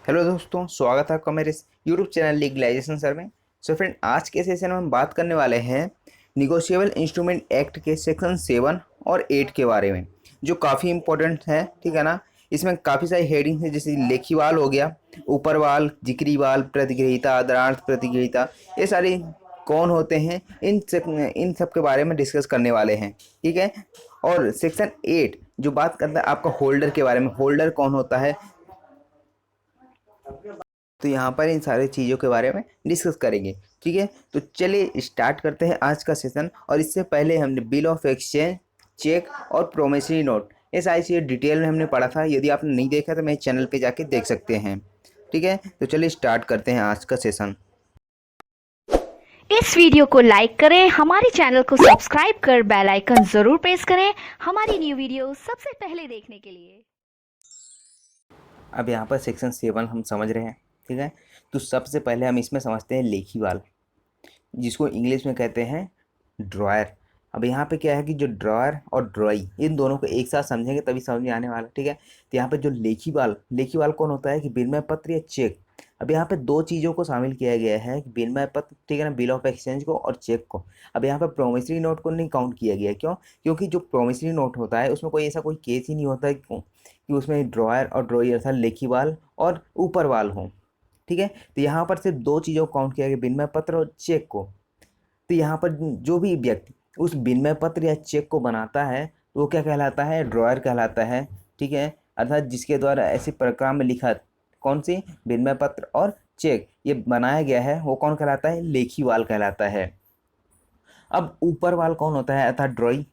Hello दोस्तों, स्वागत है आपका मेरे यूट्यूब चैनल लीगलाइजेशन सर में। फ्रेंड, आज के सेशन में हम बात करने वाले हैं निगोशिएबल इंस्ट्रूमेंट एक्ट के सेक्शन 7 और 8 के बारे में, जो काफ़ी इंपॉर्टेंट है। ठीक है ना। इसमें काफ़ी सारी हेडिंग है, जैसे लेखीवाल हो गया, ऊपरवाल, जिक्रीवाल, प्रतिगृहीता, आदरार्थ प्रतिगृहीता, ये सारे कौन होते हैं, इन सब के बारे में डिस्कस करने वाले हैं। ठीक है। और सेक्शन 8 जो बात करता है आपका होल्डर के बारे में, होल्डर कौन होता है, तो यहाँ पर इन सारी चीज़ों के बारे में डिस्कस करेंगे। ठीक है, तो चलिए स्टार्ट करते हैं आज का सेशन। और इससे पहले हमने बिल ऑफ एक्सचेंज, चेक और प्रोमिसरी नोट, ये सारी चीज़ें डिटेल में हमने पढ़ा था। यदि आपने नहीं देखा तो मेरे चैनल पे जाके देख सकते हैं। ठीक है, तो चलिए स्टार्ट करते हैं आज का सेशन। इस वीडियो को लाइक करें, हमारे चैनल को सब्सक्राइब कर बेल आइकन जरूर प्रेस करें हमारी न्यू वीडियो सबसे पहले देखने के लिए। अब यहाँ पर सेक्शन 7 हम समझ रहे हैं। ठीक है, तो सबसे पहले हम इसमें समझते हैं लेखीवाल, जिसको इंग्लिश में कहते हैं ड्रॉयर। अब यहाँ पे क्या है कि जो ड्रॉयर और ड्रॉई, इन दोनों को एक साथ समझेंगे तभी समझ में आने वाला। ठीक है, तो यहाँ पे जो लेखीवाल, लेखीवाल कौन होता है कि विनिमय पत्र या चेक। अब यहाँ पे दो चीज़ों को शामिल किया गया है, विनिमय पत्र, ठीक है ना, बिल ऑफ एक्सचेंज को और चेक को। अब यहाँ पे प्रोमिसरी नोट को नहीं काउंट किया गया। क्यों? क्योंकि जो प्रोमिसरी नोट होता है उसमें कोई ऐसा कोई केस ही नहीं होता है कि उसमें ड्रॉयर और ड्रॉई अर्थात लेखीवाल और ऊपरवाल हों। ठीक है, तो यहाँ पर सिर्फ दो चीज़ों को काउंट किया गया, विनिमय पत्र और चेक को। तो यहाँ पर जो भी व्यक्ति उस विनिमय पत्र या चेक को बनाता है वो क्या कहलाता है? ड्रॉयर कहलाता है। ठीक है, अर्थात जिसके द्वारा ऐसे प्रकार में लिखा, कौन सी, विनिमय पत्र और चेक ये बनाया गया है, वो कौन कहलाता है? लेखीवाल कहलाता है। अब ऊपरवाल कौन होता है? अर्थात ड्रॉई,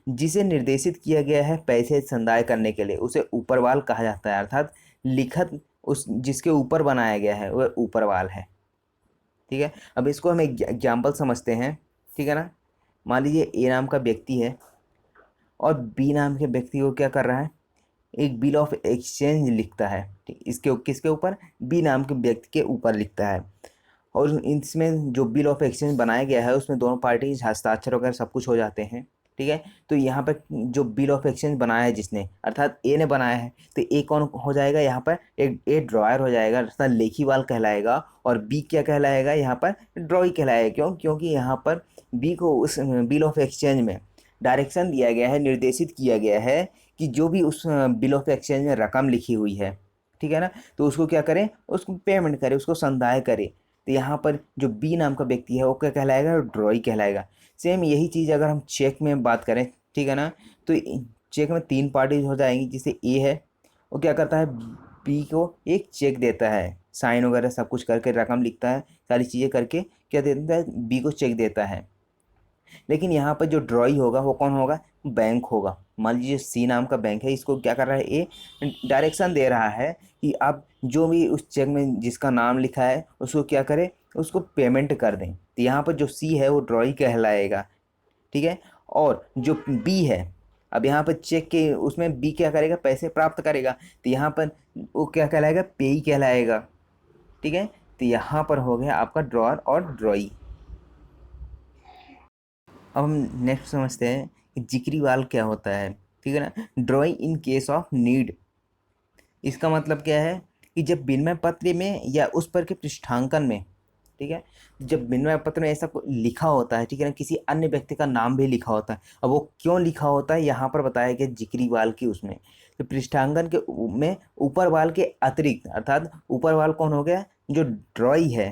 जिसे निर्देशित किया गया है पैसे संदाय करने के लिए, उसे ऊपरवाल कहा जाता है। अर्थात लिखत उस जिसके ऊपर बनाया गया है वह ऊपरवाल है। ठीक है, अब इसको हम एक एग्जाम्पल समझते हैं। ठीक है ना। मान लीजिए ए नाम का व्यक्ति है और बी नाम के व्यक्ति को क्या कर रहा है? एक बिल ऑफ एक्सचेंज लिखता है। ठीक, इसके किसके ऊपर? बी नाम के व्यक्ति के ऊपर लिखता है। और इसमें जो बिल ऑफ एक्सचेंज बनाया गया है उसमें दोनों पार्टी हस्ताक्षर वगैरह सब कुछ हो जाते हैं। ठीक है, तो यहाँ पर जो बिल ऑफ एक्सचेंज बनाया है जिसने, अर्थात ए ने बनाया है, तो ए कौन हो जाएगा? यहाँ पर एक ए ड्रॉयर हो जाएगा, अर्थात लेखीवाल कहलाएगा। और बी क्या कहलाएगा? यहाँ पर ड्रॉई कहलाएगा। क्यों? क्योंकि यहाँ पर बी को उस बिल ऑफ एक्सचेंज में डायरेक्शन दिया गया है, निर्देशित किया गया है कि जो भी उस बिल ऑफ एक्सचेंज में रकम लिखी हुई है, ठीक है ना, तो उसको क्या करें? उसको पेमेंट करें, उसको संदाय करें। तो यहाँ पर जो बी नाम का व्यक्ति है वो क्या कहलाएगा? ड्रॉई कहलाएगा। सेम यही चीज़ अगर हम चेक में बात करें, ठीक है ना, तो चेक में तीन पार्टीज हो जाएंगी। जैसे ए है, वो क्या करता है? बी को एक चेक देता है, साइन वगैरह सब कुछ करके रकम लिखता है, सारी चीज़ें करके क्या देता है? बी को चेक देता है। लेकिन यहाँ पर जो ड्रॉई होगा वो कौन होगा? बैंक होगा। मान लीजिए सी नाम का बैंक है, इसको क्या कर रहा है? ए डायरेक्शन दे रहा है कि आप जो भी उस चेक में जिसका नाम लिखा है उसको क्या करें? उसको पेमेंट कर दें। तो यहाँ पर जो सी है वो ड्रॉई कहलाएगा। ठीक है, और जो बी है, अब यहाँ पर चेक के उसमें बी क्या करेगा? पैसे प्राप्त करेगा। तो यहाँ पर वो क्या कहलाएगा? पेई कहलाएगा। ठीक है, तो यहाँ पर हो गया आपका ड्रॉअर और ड्रॉई। अब हम नेक्स्ट समझते हैं कि जिक्रीवाल क्या होता है। ठीक है ना। Drawing in case of need, इसका मतलब क्या है कि जब विनिमय पत्र में या उस पर के पृष्ठांकन में, ठीक है, जब विनिमय पत्र में ऐसा लिखा होता है, ठीक है ना, किसी अन्य व्यक्ति का नाम भी लिखा होता है। अब वो क्यों लिखा होता है यहाँ पर बताया गया जिक्रीवाल की उसमें, तो पृष्ठांकन के में ऊपर वाल के अतिरिक्त, अर्थात ऊपर वाल कौन हो गया? जो ड्रॉई है,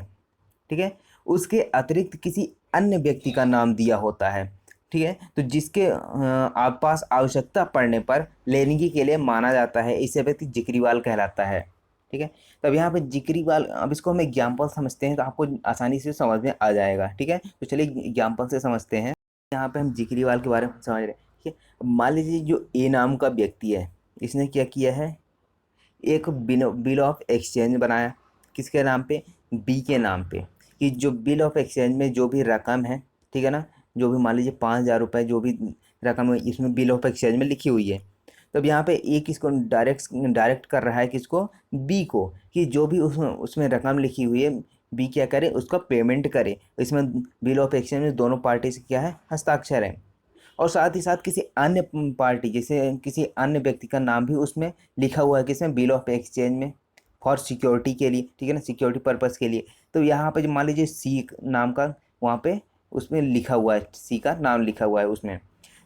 ठीक है, उसके अतिरिक्त किसी अन्य व्यक्ति का नाम दिया होता है। ठीक है, तो जिसके आप पास आवश्यकता पड़ने पर लेनगी के लिए माना जाता है, ऐसे व्यक्ति जिक्रीवाल कहलाता है। ठीक है, तब यहाँ पे जिक्रीवाल, अब इसको हम एग्जाम्पल समझते हैं तो आपको आसानी से समझ में आ जाएगा। ठीक है, तो चलिए एग्जाम्पल से समझते हैं। यहाँ पे हम जिक्रीवाल के बारे में समझ रहे हैं। ठीक है, अब मान लीजिए जो ए नाम का व्यक्ति है, इसने क्या किया है? एक बिल ऑफ एक्सचेंज बनाया, किसके नाम पे? बी के नाम पे, कि जो बिल ऑफ एक्सचेंज में जो भी रकम है, ठीक है ना, जो भी मान लीजिए 5,000 रुपये जो भी रकम इसमें बिल ऑफ एक्सचेंज में लिखी हुई है, तो अब यहाँ पे ए किसको डायरेक्ट कर रहा है? किसको? बी को, कि जो भी उसमें रकम लिखी हुई है बी क्या करे? उसका पेमेंट करे। इसमें बिल ऑफ एक्सचेंज में दोनों पार्टी से क्या है? हस्ताक्षर है। और साथ ही साथ किसी अन्य पार्टी, जैसे किसी अन्य व्यक्ति का नाम भी उसमें लिखा हुआ है, किसमें? बिल ऑफ एक्सचेंज में। फॉर सिक्योरिटी के लिए, ठीक है ना, सिक्योरिटी पर्पस के लिए। तो यहाँ पे जो मान लीजिए सी नाम का वहाँ पे उसमें लिखा हुआ है, सी का नाम लिखा हुआ है उसमें।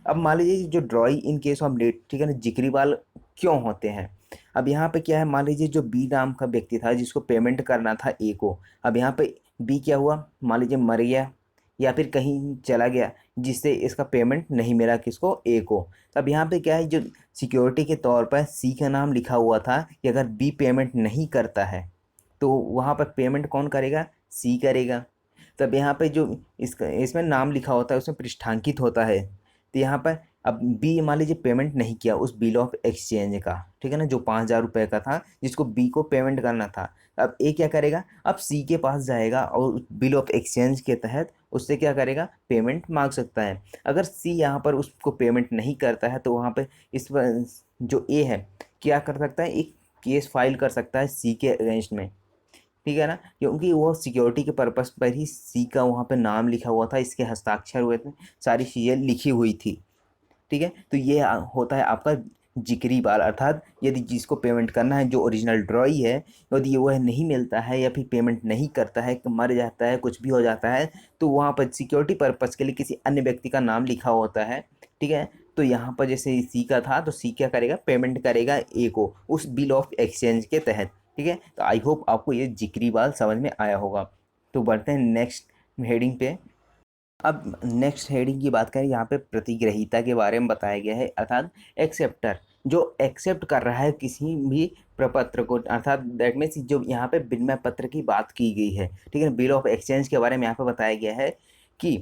अब मान लीजिए जो drawee in case of date, ठीक है ना, जिक्री बाल क्यों होते हैं। अब यहाँ पे क्या है, मान लीजिए जो बी नाम का व्यक्ति था जिसको पेमेंट करना था ए को, अब यहाँ पे बी क्या हुआ, मान लीजिए मर गया या फिर कहीं चला गया, जिससे इसका पेमेंट नहीं मिला किसको, ए को। अब यहाँ पे क्या है, जो सिक्योरिटी के तौर पर सी का नाम लिखा हुआ था कि अगर बी पेमेंट नहीं करता है तो वहाँ पर पेमेंट कौन करेगा, सी करेगा। तब यहाँ पे जो इसका इसमें नाम लिखा होता है उसमें पृष्ठांकित होता है। तो यहाँ पर अब बी मान लीजिए पेमेंट नहीं किया उस बिल ऑफ एक्सचेंज का, ठीक है ना, जो 5,000 रुपये का था जिसको बी को पेमेंट करना था। अब ए क्या करेगा, अब सी के पास जाएगा और बिल ऑफ एक्सचेंज के तहत उससे क्या करेगा, पेमेंट मांग सकता है। अगर सी यहाँ पर उसको पेमेंट नहीं करता है तो वहाँ पे इस पर जो ए है क्या कर सकता है, एक केस फाइल कर सकता है सी के अगेंस्ट में, ठीक है ना, क्योंकि वो सिक्योरिटी के पर्पस पर ही सी का वहाँ पे नाम लिखा हुआ था, इसके हस्ताक्षर हुए थे, सारी चीज़ें लिखी हुई थी, ठीक है। तो ये होता है आपका जिक्री बाल, अर्थात यदि जिसको पेमेंट करना है जो ओरिजिनल ड्रॉई है, यदि वह नहीं मिलता है या फिर पेमेंट नहीं करता है, मर जाता है, कुछ भी हो जाता है, तो वहाँ पर सिक्योरिटी पर्पस के लिए किसी अन्य व्यक्ति का नाम लिखा होता है, ठीक है। तो यहाँ पर जैसे सी का था तो सी क्या करेगा, पेमेंट करेगा ए को उस बिल ऑफ एक्सचेंज के तहत, ठीक है। तो आई होप आपको ये जिक्री बाल समझ में आया होगा। तो बढ़ते हैं नेक्स्ट हेडिंग पे। अब नेक्स्ट हेडिंग की बात करें, यहाँ पे प्रतिग्रहीता के बारे में बताया गया है, अर्थात एक्सेप्टर, जो एक्सेप्ट कर रहा है किसी भी प्रपत्र को, अर्थात दैट मीन्स जो यहाँ पे विनिमय पत्र की बात की गई है, ठीक है। बिल ऑफ एक्सचेंज के बारे में यहाँ पे बताया गया है कि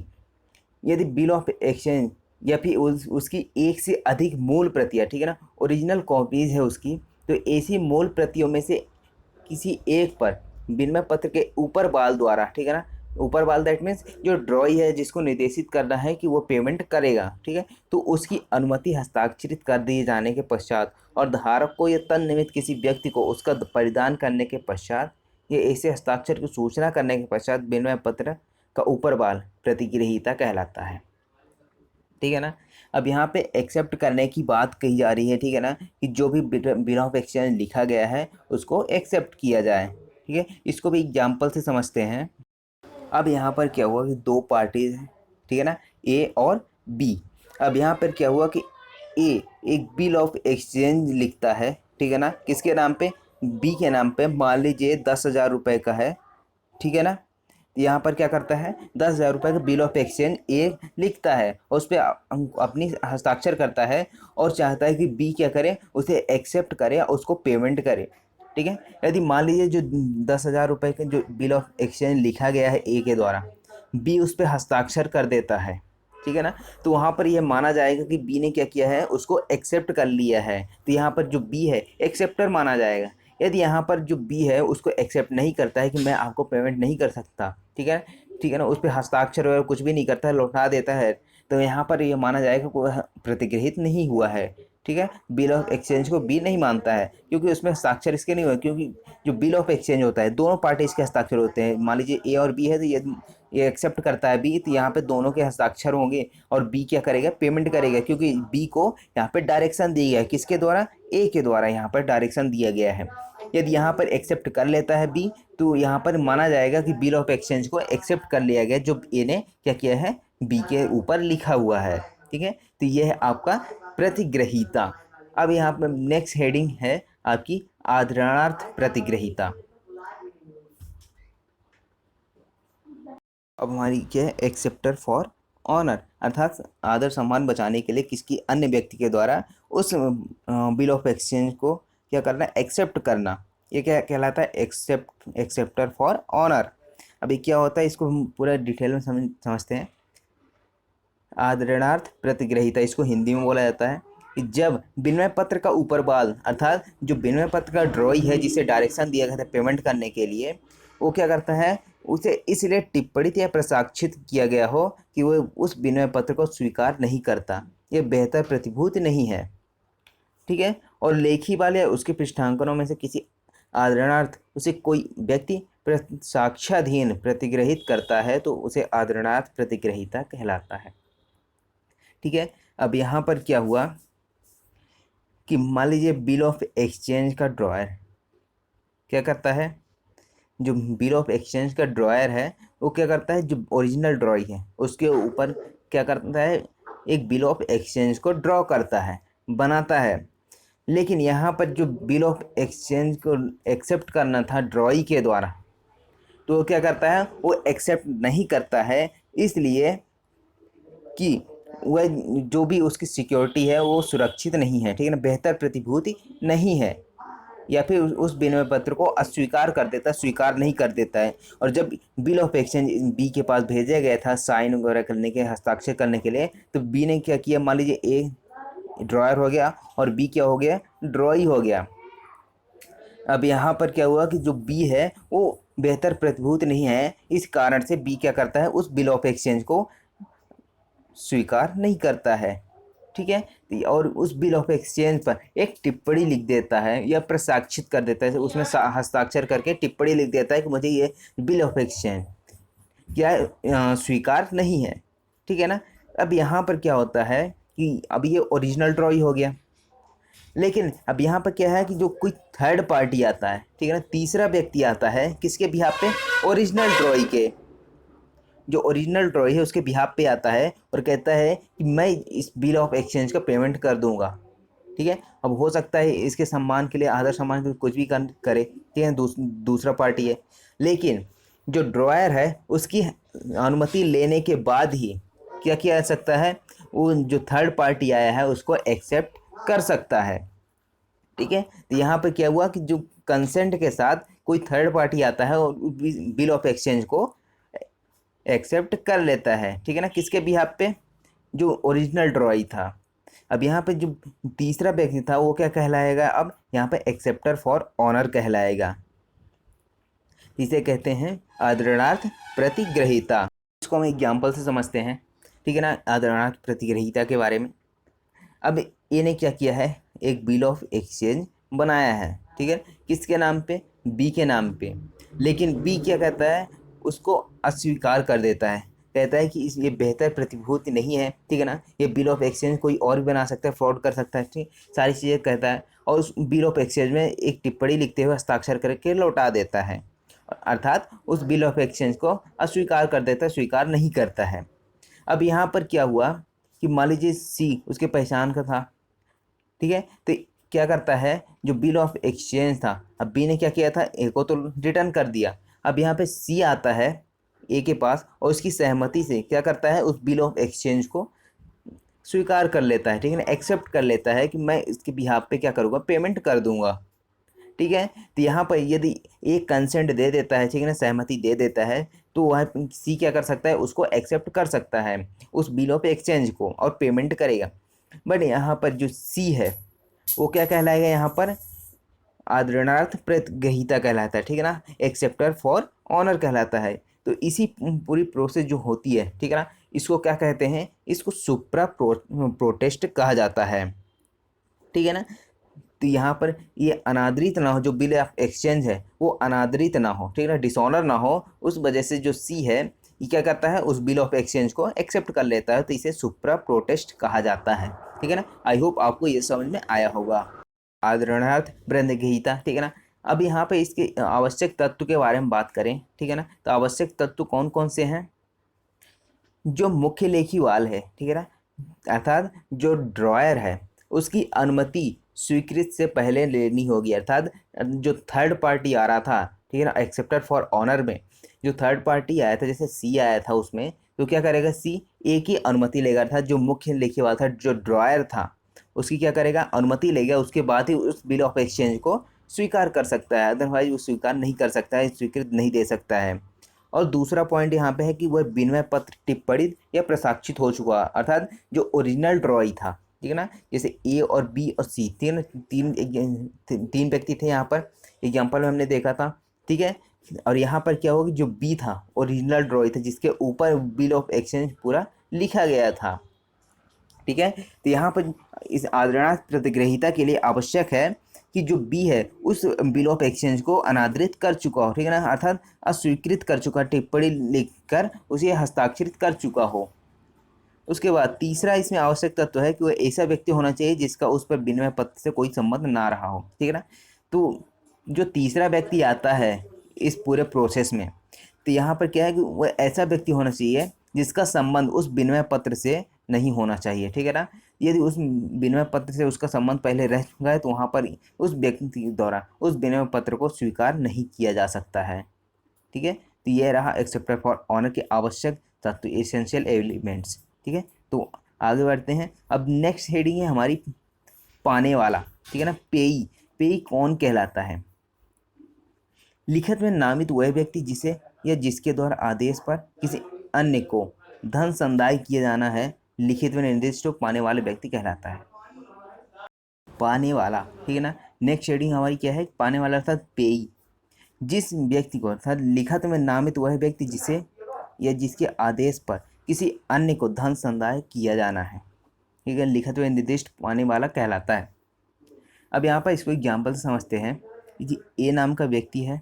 यदि बिल ऑफ एक्सचेंज या फिर उसकी एक से अधिक मूल प्रतियां, ठीक है ना, ओरिजिनल कॉपीज़ है उसकी, तो ऐसी मूल प्रतियों में से किसी एक पर विनिमय पत्र के ऊपर बाल द्वारा, ठीक है ना, ऊपर बाल दैट मीन्स जो ड्रॉई है जिसको निर्देशित करना है कि वो पेमेंट करेगा, ठीक है, तो उसकी अनुमति हस्ताक्षरित कर दिए जाने के पश्चात और धारक को या तन्निमित किसी व्यक्ति को उसका परिधान करने के पश्चात, ये ऐसे हस्ताक्षर की सूचना करने के पश्चात विनिमय पत्र का ऊपर बाल प्रतिग्रहीता कहलाता है, ठीक है ना। अब यहाँ पे एक्सेप्ट करने की बात कही जा रही है, ठीक है ना, कि जो भी बिल ऑफ एक्सचेंज लिखा गया है उसको एक्सेप्ट किया जाए, ठीक है। इसको भी एग्जाम्पल से समझते हैं। अब यहाँ पर क्या हुआ कि दो पार्टीज हैं, ठीक है ना, ए और बी। अब यहाँ पर क्या हुआ कि ए एक बिल ऑफ एक्सचेंज लिखता है, ठीक है ना, किसके नाम पे, बी के नाम पे, मान लीजिए 10,000 रुपये का है, ठीक है ना। यहाँ पर क्या करता है, 10,000 रुपये का बिल ऑफ एक्सचेंज ए लिखता है और उस पर अपनी हस्ताक्षर करता है और चाहता है कि बी क्या करे, उसे एक्सेप्ट करे और उसको पेमेंट करे, ठीक है। यदि मान लीजिए जो 10,000 रुपये का जो बिल ऑफ एक्सचेंज लिखा गया है ए के द्वारा, बी उस पर हस्ताक्षर कर देता है, ठीक है ना, तो वहाँ पर यह माना जाएगा कि बी ने क्या किया है, उसको एक्सेप्ट कर लिया है, तो यहाँ पर जो बी है एक्सेप्टर माना जाएगा। यदि यहाँ पर जो बी है उसको एक्सेप्ट नहीं करता है कि मैं आपको पेमेंट नहीं कर सकता, ठीक है, ठीक है ना, उस पर हस्ताक्षर वगैरह कुछ भी नहीं करता है, लौटा देता है, तो यहाँ पर ये माना जाएगा कि वह प्रतिगृहित नहीं हुआ है, ठीक है। बिल ऑफ एक्सचेंज को बी नहीं मानता है क्योंकि उसमें हस्ताक्षर इसके नहीं हुए, क्योंकि जो बिल ऑफ एक्सचेंज होता है दोनों पार्टी इसके हस्ताक्षर होते हैं। मान लीजिए ए और बी है, तो ये एक्सेप्ट करता है बी, तो यहाँ पे दोनों के हस्ताक्षर होंगे और बी क्या करेगा, पेमेंट करेगा, क्योंकि बी को यहाँ पे डायरेक्शन दी गया है, किसके द्वारा, ए के द्वारा यहाँ पर डायरेक्शन दिया गया है। यदि यहाँ पर एक्सेप्ट कर लेता है बी, तो यहाँ पर माना जाएगा कि बिल ऑफ एक्सचेंज को एक्सेप्ट कर लिया गया जो ए ने क्या किया है, बी के ऊपर लिखा हुआ है, ठीक है। तो यह है आपका प्रतिग्रहीता। अब यहाँ पर नेक्स्ट हेडिंग है आपकी आदरणार्थ प्रतिग्रहीता। अब हमारी क्या है, एक्सेप्टर फॉर ऑनर, अर्थात आदर सम्मान बचाने के लिए किसी अन्य व्यक्ति के द्वारा उस बिल ऑफ एक्सचेंज को क्या करना, एक्सेप्ट करना, ये क्या कहलाता है, एक्सेप्टर फॉर ऑनर। अभी क्या होता है, इसको हम पूरा डिटेल में समझते हैं। आदरणार्थ प्रतिग्रहीता, इसको हिंदी में बोला जाता है कि जब विनिमय पत्र का ऊपर बाल, अर्थात जो विनिमय पत्र का ड्रॉई है जिसे डायरेक्शन दिया गया था पेमेंट करने के लिए, वो क्या करता है, उसे इसलिए टिप्पणित या प्रसाक्षित किया गया हो कि वो उस विनिमय पत्र को स्वीकार नहीं करता, ये बेहतर प्रतिभूति नहीं है, ठीक है। और लेखी बाल या उसके पृष्ठांकनों में से किसी आदरणार्थ उसे कोई व्यक्ति साक्ष्याधीन प्रतिग्रहित करता है तो उसे आदरणार्थ प्रतिग्रहीता कहलाता है, ठीक है। अब यहाँ पर क्या हुआ कि मान लीजिए बिल ऑफ एक्सचेंज का ड्रॉयर क्या करता है, जो बिल ऑफ एक्सचेंज का ड्रॉयर है वो क्या करता है, जो ओरिजिनल ड्रॉइंग है उसके ऊपर क्या करता है, एक बिल ऑफ एक्सचेंज को ड्रॉ करता है, बनाता है। लेकिन यहाँ पर जो बिल ऑफ एक्सचेंज को एक्सेप्ट करना था ड्रॉई के द्वारा, तो वो क्या करता है, वो एक्सेप्ट नहीं करता है, इसलिए कि वह जो भी उसकी सिक्योरिटी है वो सुरक्षित नहीं है, ठीक है ना, बेहतर प्रतिभूति नहीं है, या फिर उस विनिमय पत्र को अस्वीकार कर देता है, स्वीकार नहीं कर देता है। और जब बिल ऑफ एक्सचेंज बी के पास भेजा गया था साइन वगैरह करने के, हस्ताक्षर करने के लिए, तो बी ने क्या किया, मान लीजिए ए ड्रॉयर हो गया और बी क्या हो गया, ड्रॉई हो गया। अब यहाँ पर क्या हुआ कि जो बी है वो बेहतर प्रतिभूति नहीं है, इस कारण से बी क्या करता है, उस बिल ऑफ एक्सचेंज को स्वीकार नहीं करता है, ठीक है। और उस बिल ऑफ एक्सचेंज पर एक टिप्पणी लिख देता है या प्रसाक्षित कर देता है, उसमें हस्ताक्षर करके टिप्पणी लिख देता है कि मुझे ये बिल ऑफ एक्सचेंज क्या स्वीकार नहीं है, ठीक है ना। अब यहाँ पर क्या होता है कि अब ये ओरिजिनल ड्रॉई हो गया, लेकिन अब यहाँ पर क्या है कि जो कोई थर्ड पार्टी आता है, ठीक है ना, तीसरा व्यक्ति आता है किसके बिहाफ पे, ओरिजिनल ड्रॉई के, जो ओरिजिनल ड्रॉई है उसके बिहाफ पे आता है और कहता है कि मैं इस बिल ऑफ एक्सचेंज का पेमेंट कर दूंगा, ठीक है। अब हो सकता है इसके सम्मान के लिए, आदर सम्मान के लिए कुछ भी करे, ठीक है, दूसरा पार्टी है, लेकिन जो ड्रॉयर है उसकी अनुमति लेने के बाद ही क्या किया जा सकता है, वो जो थर्ड पार्टी आया है उसको एक्सेप्ट कर सकता है, ठीक है। तो यहाँ पे क्या हुआ कि जो कंसेंट के साथ कोई थर्ड पार्टी आता है और बिल ऑफ एक्सचेंज को एक्सेप्ट कर लेता है, ठीक है ना, किसके बिहाफ पे, जो ओरिजिनल ड्रॉई था। अब यहाँ पे जो तीसरा व्यक्ति था वो क्या कहलाएगा, अब यहाँ पे एक्सेप्टर फॉर ऑनर कहलाएगा, इसे कहते हैं आदरणार्थ प्रतिग्रहीता। इसको हम एग्जाम्पल से समझते हैं, ठीक है ना, आदरणार्थ प्रतिग्रहीता के बारे में। अब ये ने क्या किया है, एक बिल ऑफ एक्सचेंज बनाया है, ठीक है, किसके नाम पे, बी के नाम पे, लेकिन बी क्या कहता है, उसको अस्वीकार कर देता है, कहता है कि ये बेहतर प्रतिभूति नहीं है, ठीक है ना, ये बिल ऑफ एक्सचेंज कोई और भी बना सकता है, फ्रॉड कर सकता है, ठीक, सारी चीज़ें कहता है, और उस बिल ऑफ एक्सचेंज में एक टिप्पणी लिखते हुए हस्ताक्षर करके लौटा देता है, अर्थात उस बिल ऑफ एक्सचेंज को अस्वीकार कर देता है, स्वीकार नहीं करता है। अब यहाँ पर क्या हुआ कि मान लीजिए सी उसके पहचान का था, ठीक है, तो क्या करता है, जो बिल ऑफ एक्सचेंज था, अब बी ने क्या किया था, ए को तो रिटर्न कर दिया, अब यहाँ पे सी आता है ए के पास और उसकी सहमति से क्या करता है, उस बिल ऑफ एक्सचेंज को स्वीकार कर लेता है, ठीक है ना, एक्सेप्ट कर लेता है कि मैं इसके बिहाफ पे क्या करूँगा, पेमेंट कर दूंगा, ठीक है। तो यहाँ पर यदि एक कंसेंट दे देता है, ठीक है ना, सहमति दे देता है, तो वह सी क्या कर सकता है, उसको एक्सेप्ट कर सकता है उस बिल ऑफ एक्सचेंज को और पेमेंट करेगा। बट यहाँ पर जो सी है वो क्या कहलाएगा, यहाँ पर आदरणार्थ प्रतिग्रहीता कहलाता है, ठीक है ना, एक्सेप्टर फॉर ऑनर कहलाता है। तो इसी पूरी प्रोसेस जो होती है, ठीक है ना, इसको क्या कहते हैं, इसको सुप्रा प्रोटेस्ट कहा जाता है, ठीक है ना। तो यहाँ पर ये अनादरित ना हो, जो बिल ऑफ एक्सचेंज है वो अनादरित ना हो, ठीक है ना, डिसऑनर ना हो, उस वजह से जो सी है ये क्या करता है, उस बिल ऑफ एक्सचेंज को एक्सेप्ट कर लेता है, तो इसे सुप्रा प्रोटेस्ट कहा जाता है, ठीक है ना। आई होप आपको ये समझ में आया होगा, आदरणार्थ प्रतिग्रहीता, ठीक है ना। अब यहाँ पे इसके आवश्यक तत्व के बारे में बात करें, ठीक है ना, तो आवश्यक तत्व कौन कौन से हैं, जो मुख्य लेखी वाल है, ठीक है ना, अर्थात जो ड्रॉयर है उसकी अनुमति स्वीकृत से पहले लेनी होगी, अर्थात जो थर्ड पार्टी आ रहा था, ठीक है ना, एक्सेप्टर फॉर ऑनर में जो थर्ड पार्टी आया था, जैसे सी आया था उसमें, तो क्या करेगा, सी ए की अनुमति लेगा, अर्थात जो मुख्य लेखी वाला था, जो ड्रॉयर था उसकी क्या करेगा, अनुमति लेगा, उसके बाद ही उस बिल ऑफ एक्सचेंज को स्वीकार कर सकता है, अदरवाइज वो स्वीकार नहीं कर सकता है, स्वीकृत नहीं दे सकता है। और दूसरा पॉइंट यहाँ पे है कि वह विनिमय पत्र टिप्पणित या प्रसाक्षित हो चुका, अर्थात जो ओरिजिनल ड्रॉई था, ठीक है ना, जैसे ए और बी और सी तीन व्यक्ति थे यहाँ पर एग्जाम्पल में हमने देखा था, ठीक है। और यहाँ पर क्या होगा, जो बी था ओरिजिनल ड्रॉई था जिसके ऊपर बिल ऑफ एक्सचेंज पूरा लिखा गया था, ठीक है। तो यहाँ पर इस आदरणार्थ प्रतिग्रहीता के लिए आवश्यक है कि जो बी है उस बिल ऑफ एक्सचेंज को अनादरित कर चुका हो, ठीक है ना, अर्थात अस्वीकृत कर चुका, टिप्पणी लिखकर उसे हस्ताक्षरित कर चुका हो। उसके बाद तीसरा इसमें आवश्यक तत्व है कि वह ऐसा व्यक्ति होना चाहिए जिसका उस पर विनिमय पत्र से कोई संबंध ना रहा हो, ठीक है ना। तो जो तीसरा व्यक्ति आता है इस पूरे प्रोसेस में, तो यहाँ पर क्या है कि वह ऐसा व्यक्ति होना चाहिए जिसका संबंध उस विनिमय पत्र से नहीं होना चाहिए, ठीक है ना। यदि उस विनिमय पत्र से उसका संबंध पहले रह चुका है तो वहाँ पर उस व्यक्ति द्वारा उस विनिमय पत्र को स्वीकार नहीं किया जा सकता है, ठीक है। तो ये रहा एक्सेप्टर फॉर ऑनर के आवश्यक तत्व, एसेंशियल एलिमेंट्स, ठीक है। तो आगे बढ़ते हैं। अब नेक्स्ट हेडिंग है हमारी पाने वाला, ठीक है ना। पेई, पेई कौन कहलाता है? लिखित में नामित वह व्यक्ति जिसे या जिसके द्वारा आदेश पर किसी अन्य को धन संदाय किया जाना है, लिखित में निर्दिष्ट पाने वाले व्यक्ति कहलाता है। पाने वाला, ठीक है ना। नेक्स्ट हेडिंग हमारी क्या है? पाने वाला अर्थात पेई, जिस व्यक्ति को अर्थात लिखित में नामित वह व्यक्ति जिसे या जिसके आदेश पर किसी अन्य को धन संदाय किया जाना है, ठीक है, लिखित में निर्दिष्ट पाने वाला कहलाता है। अब यहाँ पर इसको एग्जाम्पल से समझते हैं कि ए नाम का व्यक्ति है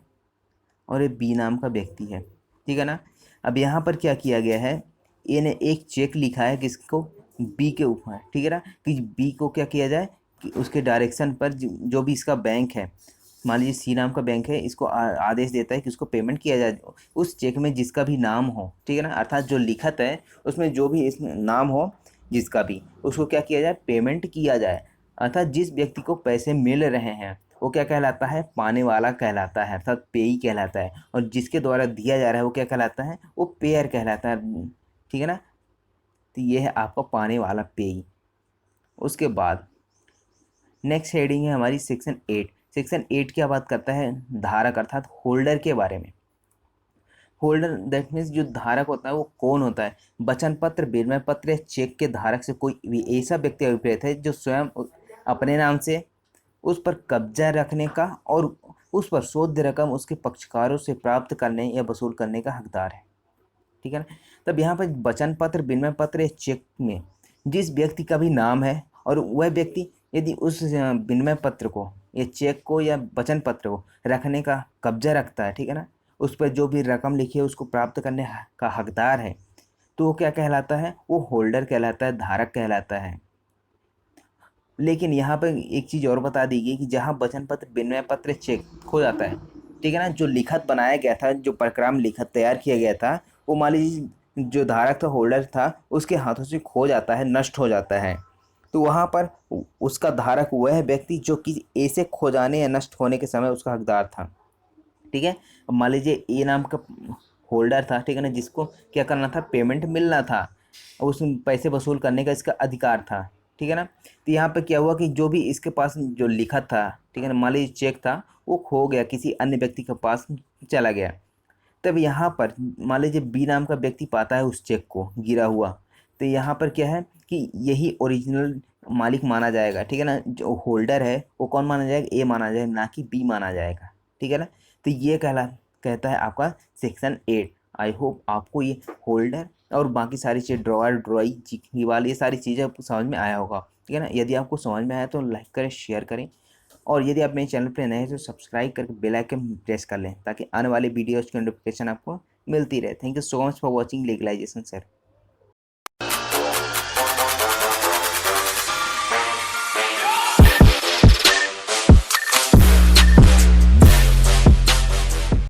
और ये बी नाम का व्यक्ति है, ठीक है ना। अब यहाँ पर क्या किया गया है, ए ने एक चेक लिखा है किसको? बी के ऊपर, ठीक है ना। कि बी को क्या किया जाए कि उसके डायरेक्शन पर जो भी इसका बैंक है, मान लीजिए सी नाम का बैंक है, इसको आदेश देता है कि उसको पेमेंट किया जाए। उस चेक में जिसका भी नाम हो, ठीक है ना, अर्थात जो लिखत है उसमें जो भी इसमें नाम हो जिसका भी, उसको क्या किया जाए? पेमेंट किया जाए। अर्थात जिस व्यक्ति को पैसे मिल रहे हैं वो क्या कहलाता है? पाने वाला कहलाता है, अर्थात पेई कहलाता है। और जिसके द्वारा दिया जा रहा है वो क्या कहलाता है? वो पेयर कहलाता है, ठीक है ना। तो ये है आपका पाने वाला, पेई। उसके बाद नेक्स्ट हेडिंग है हमारी सेक्शन 8। सेक्शन 8 क्या बात करता है? धारक अर्थात होल्डर के बारे में। होल्डर दैट मीन्स जो धारक होता है वो कौन होता है? वचन पत्र, विनिमय पत्र या चेक के धारक से कोई भी ऐसा व्यक्ति अभिप्रेत है जो स्वयं अपने नाम से उस पर कब्जा रखने का और उस पर शोध रकम उसके पक्षकारों से प्राप्त करने या वसूल करने का हकदार है, ठीक है ना। तब यहाँ पर वचन पत्र, विनिमय पत्र या चेक में जिस व्यक्ति का भी नाम है और वह व्यक्ति यदि उस विनिमय पत्र को या चेक को या वचन पत्र को रखने का कब्जा रखता है, ठीक है ना, उस पर जो भी रकम लिखी है उसको प्राप्त करने का हकदार है, तो वो क्या कहलाता है? वो होल्डर कहलाता है, धारक कहलाता है। लेकिन यहाँ पर एक चीज़ और बता दी गई कि जहाँ वचन पत्र, विनिमय पत्र, चेक खो जाता है, ठीक है ना, जो लिखत बनाया गया था, जो प्रक्रम लिखत तैयार किया गया था, वो मान लीजिए जो धारक था, होल्डर था, उसके हाथों से खो जाता है, नष्ट हो जाता है, तो वहाँ पर उसका धारक वह व्यक्ति जो कि ऐसे खो जाने या नष्ट होने के समय उसका हकदार था, ठीक है। अब मान लीजिए ए नाम का होल्डर था, ठीक है ना, जिसको क्या करना था? पेमेंट मिलना था, और उसमें पैसे वसूल करने का इसका अधिकार था, ठीक है ना। तो यहाँ पे क्या हुआ कि जो भी इसके पास जो लिखा था, ठीक है ना, मान लीजिए चेक था, वो खो गया, किसी अन्य व्यक्ति के पास चला गया। तब यहाँ पर मान लीजिए बी नाम का व्यक्ति पाता है उस चेक को गिरा हुआ, तो यहाँ पर क्या है कि यही ओरिजिनल मालिक माना जाएगा, ठीक है ना। जो होल्डर है वो कौन माना जाएगा? ए माना जाएगा, ना कि बी माना जाएगा, ठीक है ना। तो ये कहता है आपका सेक्शन 8। आई होप आपको ये होल्डर और बाकी सारी चीज़, ड्रॉअर, ड्रॉई, दीवार, ये सारी चीज़ें आपको समझ में आया होगा, ठीक है ना। यदि आपको समझ में आया तो लाइक करें, शेयर करें, और यदि आप मेरे चैनल पर नए हैं तो सब्सक्राइब करके बेल आइकन प्रेस कर लें ताकि आने वाले वीडियोज़ की नोटिफिकेशन आपको मिलती रहे। Thank you so much for watching legalisation sir.